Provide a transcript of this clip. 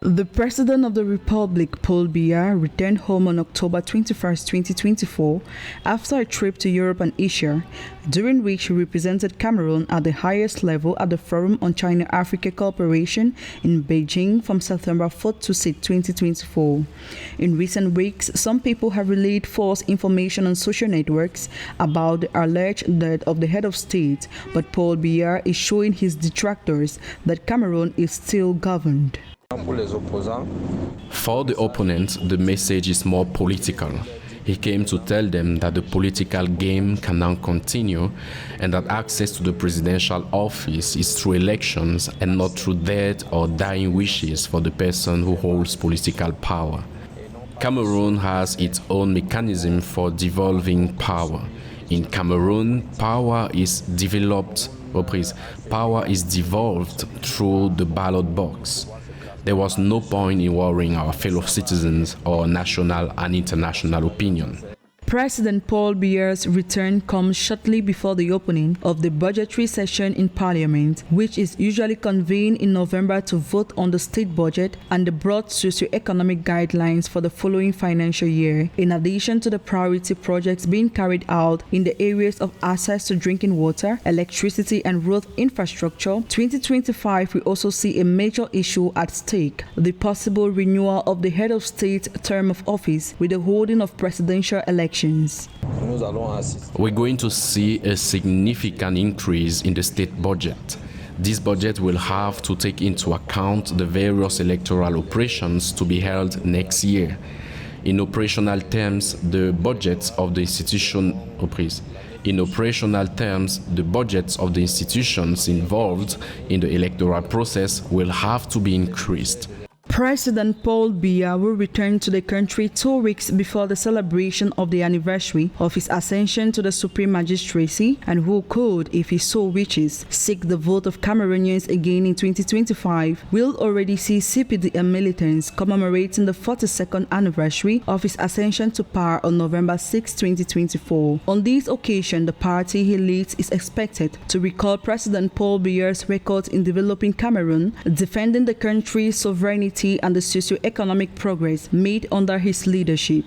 The President of the Republic, Paul Biya, returned home on October 21, 2024, after a trip to Europe and Asia, during which he represented Cameroon at the highest level at the Forum on China-Africa Cooperation in Beijing from September 4 to 6, 2024. In recent weeks, some people have relayed false information on social networks about the alleged death of the head of state, but Paul Biya is showing his detractors that Cameroon is still governed. For the opponents, the message is more political. He came to tell them that the political game can now continue and that access to the presidential office is through elections and not through death or dying wishes for the person who holds political power. Cameroon has its own mechanism for devolving power. In Cameroon, power is devolved through the ballot box. There was no point in worrying our fellow citizens or national and international opinion. President Paul Biya's return comes shortly before the opening of the budgetary session in Parliament, which is usually convened in November to vote on the state budget and the broad socio-economic guidelines for the following financial year, in addition to the priority projects being carried out in the areas of access to drinking water, electricity and road infrastructure. 2025 will also see a major issue at stake: the possible renewal of the head of state term of office with the holding of presidential elections. We're going to see a significant increase in the state budget. This budget will have to take into account the various electoral operations to be held next year. In operational terms, the budgets of the institutions involved in the electoral process will have to be increased. President Paul Biya will return to the country 2 weeks before the celebration of the anniversary of his ascension to the Supreme Magistracy, and who could, if he so wishes, seek the vote of Cameroonians again in 2025, will already see CPDM militants commemorating the 42nd anniversary of his ascension to power on November 6, 2024. On this occasion, the party he leads is expected to recall President Paul Biya's record in developing Cameroon, defending the country's sovereignty and the socio-economic progress made under his leadership.